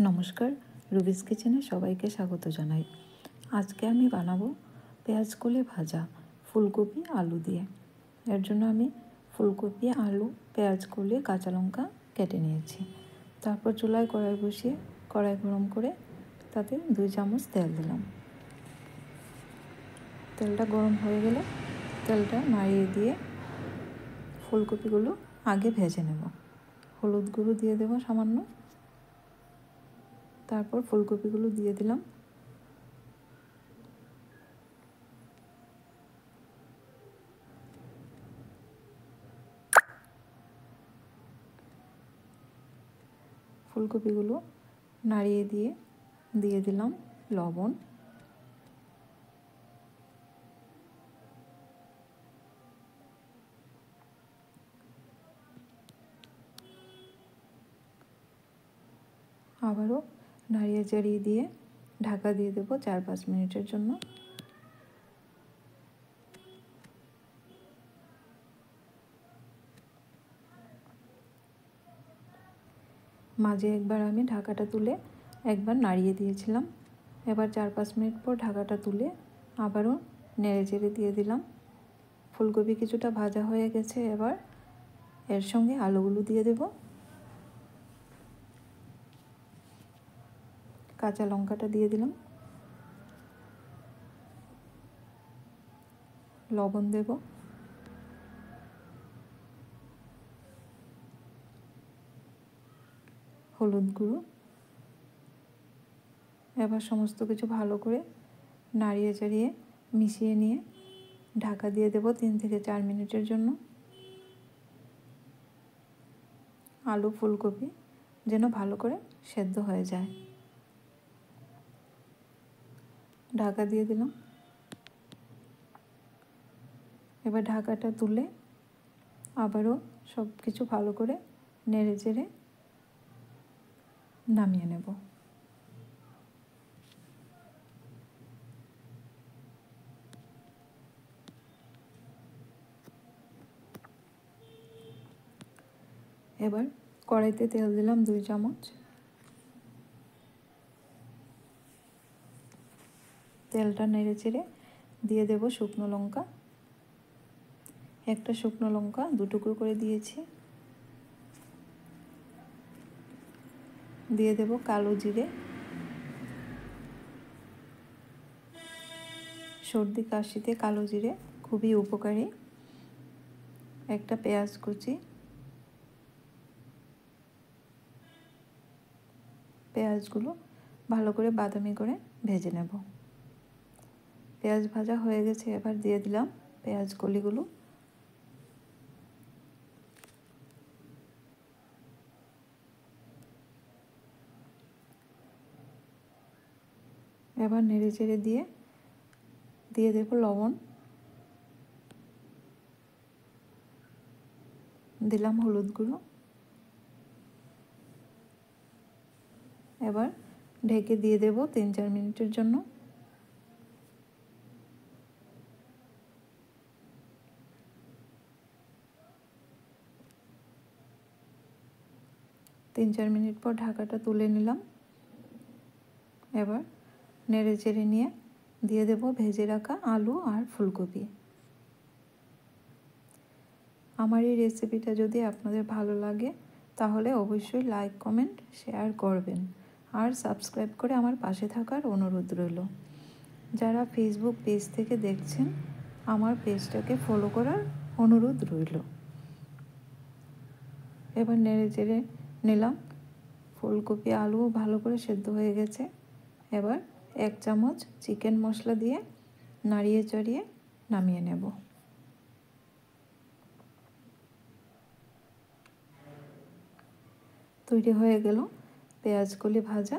নমস্কার, রুবিস কিচেনে সবাইকে স্বাগত জানাই। আজকে আমি বানাবো পেঁয়াজ কলি ভাজা ফুলকপি আলু দিয়ে। এর জন্য আমি ফুলকপি, আলু, পেঁয়াজ কলি, কাঁচা লঙ্কা কেটে নিয়েছি। তারপর চুলায় কড়াই বসিয়ে কড়াই গরম করে তাতে 2 চামচ তেল দিলাম। তেলটা গরম হয়ে গেলে তেলটা নাড়িয়ে দিয়ে ফুলকপিগুলো আগে ভেজে নেব। হলুদ গুঁড়ো দিয়ে দেবো সামান্য, তারপর ফুলকপিগুলো দিয়ে দিলাম। ফুলকপিগুলো নাড়িয়ে দিয়ে দিলাম লবণ, আবারও নাড়িয়ে চাড়িয়ে দিয়ে ঢাকা দিয়ে দেবো 4-5 মিনিটের জন্য। মাঝে একবার আমি ঢাকাটা তুলে একবার নাড়িয়ে দিয়েছিলাম। এবার 4-5 মিনিট পর ঢাকাটা তুলে আবারও নেড়ে চেড়ে দিয়ে দিলাম। ফুলকপি কিছুটা ভাজা হয়ে গেছে। এবার এর সঙ্গে আলুগুলো দিয়ে দেব, কাঁচা লঙ্কাটা দিয়ে দিলাম, লবণ দেব, হলুদ গুঁড়ো। এবার সমস্ত কিছু ভালো করে নাড়িয়ে চাড়িয়ে মিশিয়ে নিয়ে ঢাকা দিয়ে দেব 3 থেকে 4 মিনিটের জন্য। আলু ফুলকপি যেন ভালো করে সেদ্ধ হয়ে যায়। ঢাকা দিয়ে দিলাম। এবার ঢাকাটা তুলে আবারও সব কিছু ভালো করে নেড়ে চেড়ে নামিয়ে নেব। এবার কড়াইতে তেল দিলাম 2 চামচ। তেলটা নেড়ে চেড়ে দিয়ে দেব শুকনো লঙ্কা। একটা শুকনো লঙ্কা 2 টুকরো করে দিয়েছি। দিয়ে দেব কালো জিরে। সর্দি কাশিতে কালো জিরে খুবই উপকারী। একটা পেঁয়াজ কুচি, পেঁয়াজগুলো ভালো করে বাদামি করে ভেজে নেব। পেঁয়াজ ভাজা হয়ে গেছে। এবার দিয়ে দিলাম পেঁয়াজ কলিগুলো। এবার নেড়ে চেড়ে দিয়ে দেব লবণ, দিলাম হলুদ গুঁড়ো। এবার ঢেকে দিয়ে দেব 3-4 মিনিটের জন্য। তিন চার মিনিট পর ঢাকাটা তুলে নিলাম। এবার নেড়ে চেড়ে নিয়ে দিয়ে দেব ভেজে রাখা আলু আর ফুলকপি। আমার এই রেসিপিটা যদি আপনাদের ভালো লাগে তাহলে অবশ্যই লাইক, কমেন্ট, শেয়ার করবেন আর সাবস্ক্রাইব করে আমার পাশে থাকার অনুরোধ রইল। যারা ফেসবুক পেজ থেকে দেখছেন আমার পেজটাকে ফলো করার অনুরোধ রইল। এবার নেড়ে চেড়ে নিলাম। ফুলকপি আলু ভালো করে সেদ্ধ হয়ে গেছে। এবার 1 চামচ চিকেন মশলা দিয়ে নাড়িয়ে চাড়িয়ে নামিয়ে নেব। তৈরি হয়ে গেল পেঁয়াজ কলি ভাজা